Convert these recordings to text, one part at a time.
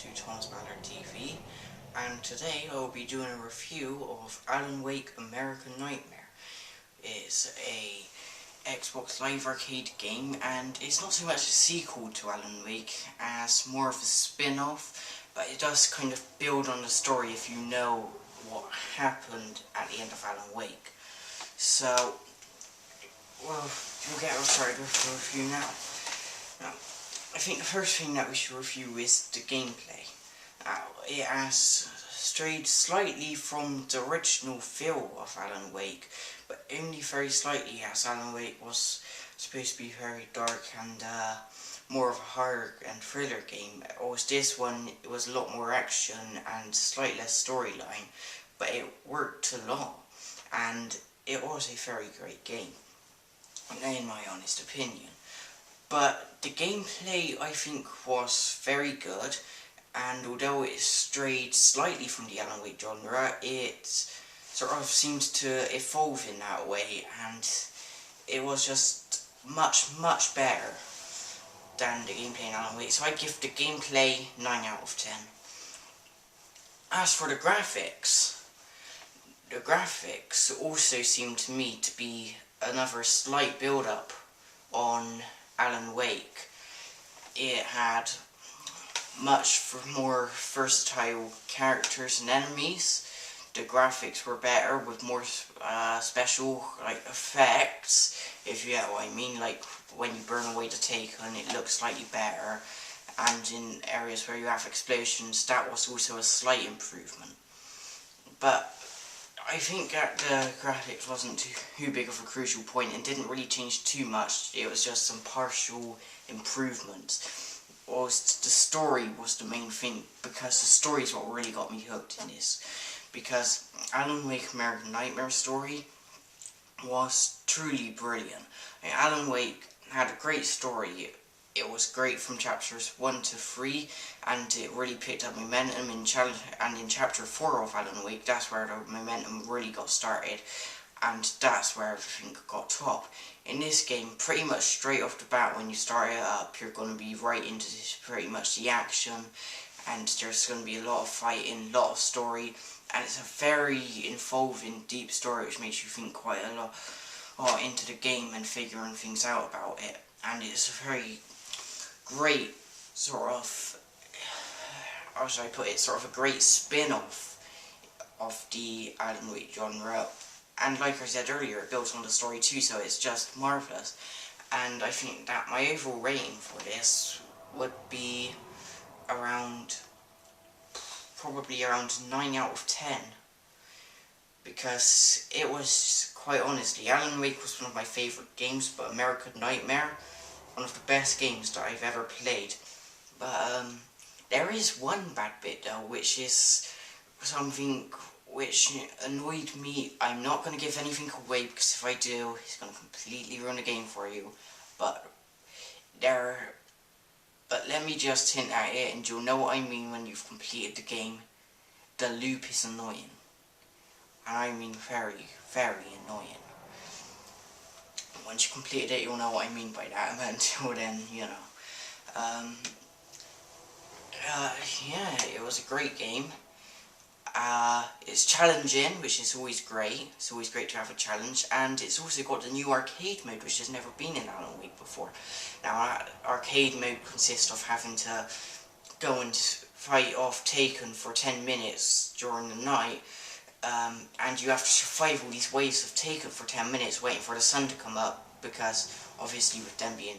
to Tom's Manor TV, and today I will be doing a review of Alan Wake American Nightmare. It's a Xbox Live Arcade game, and it's not so much a sequel to Alan Wake as more of a spin-off, but it does kind of build on the story if you know what happened at the end of Alan Wake. So, well, we'll get started with the review now. I think the first thing that we should review is the gameplay. It has strayed slightly from the original feel of Alan Wake, but only very slightly, as Alan Wake was supposed to be very dark and more of a horror and thriller game. Whereas this one, it was a lot more action and slightly less storyline, but it worked a lot, and it was a very great game, in my honest opinion. But the gameplay, I think, was very good, and although it strayed slightly from the Alan Wake genre, it sort of seemed to evolve in that way, and it was just much better than the gameplay in Alan Wake. So I give the gameplay 9 out of 10. As for the graphics also seemed to me to be another slight build-up on Alan Wake. It had much more versatile characters and enemies. The graphics were better with more special effects, if you get what I mean. Like when you burn away the Taken, it looks slightly better, and in areas where you have explosions, that was also a slight improvement. But I think that the graphics wasn't too big of a crucial point and didn't really change too much. It was just some partial improvements. The story was the main thing, because the story is what really got me hooked in this. Because Alan Wake American Nightmare story was truly brilliant. Alan Wake had a great story. It was great from chapters 1 to 3, and it really picked up momentum in chapter 4 of Alan Wake. That's where the momentum really got started, and that's where everything got top. In this game, pretty much straight off the bat, when you start it up, you're going to be right into pretty much the action, and there's going to be a lot of fighting, a lot of story, and it's a very involving, deep story which makes you think quite a lot into the game and figuring things out about it. And it's a very great sort of, how should I put it, sort of a great spin-off of the Alan Wake genre. And like I said earlier, it builds on the story too, so it's just marvellous. And I think that my overall rating for this would be probably around 9 out of 10. Because it was, quite honestly, Alan Wake was one of my favourite games, but American Nightmare, one of the best games that I've ever played. But there is one bad bit though, which is something which annoyed me. I'm not going to give anything away, because if I do, it's going to completely ruin the game for you. But let me just hint at it, and you'll know what I mean when you've completed the game. The loop is annoying. And I mean very, very annoying. Once you completed it, you'll know what I mean by that, but until then, you know. Yeah, it was a great game. It's challenging, which is always great. It's always great to have a challenge, and it's also got the new arcade mode, which has never been in Alan Wake before. Now, arcade mode consists of having to go and fight off Taken for 10 minutes during the night, and you have to survive all these waves of Taken for 10 minutes waiting for the sun to come up, because obviously with them being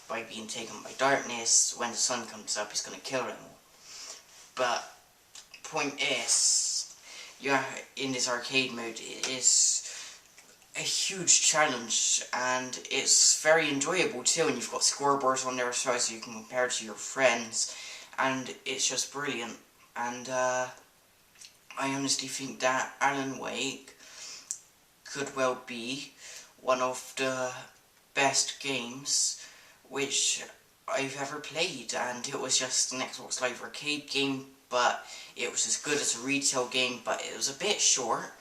by being taken by darkness, when the sun comes up, it's going to kill them all. But point is, in this arcade mode, it is a huge challenge, and it's very enjoyable too, and you've got scoreboards on there so you can compare to your friends, and it's just brilliant. And I honestly think that Alan Wake could well be one of the best games which I've ever played, and it was just an Xbox Live Arcade game, but it was as good as a retail game, but it was a bit short.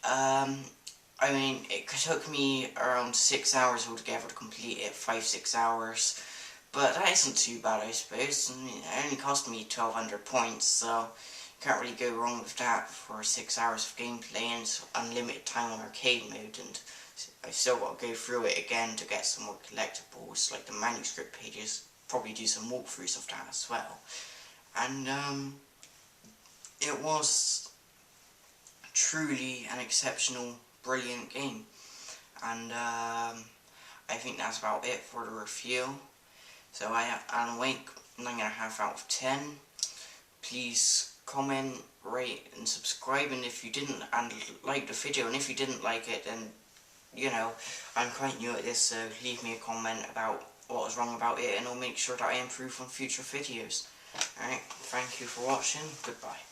I mean, it took me around 6 hours altogether to complete it, 5-6 hours, But that isn't too bad, I suppose. I mean, it only cost me 1200 points, so can't really go wrong with that for 6 hours of gameplay and unlimited time on arcade mode. And I've still got to go through it again to get some more collectibles, like the manuscript pages. Probably do some walkthroughs of that as well. And it was truly an exceptional, brilliant game. And I think that's about it for the review. So I have Alan Wake 9.5 out of 10. Please comment, rate and subscribe, and if you didn't and like the video, and if you didn't like it, then you know, I'm quite new at this, so leave me a comment about what was wrong about it and I'll make sure that I improve on future videos. Alright, thank you for watching, goodbye.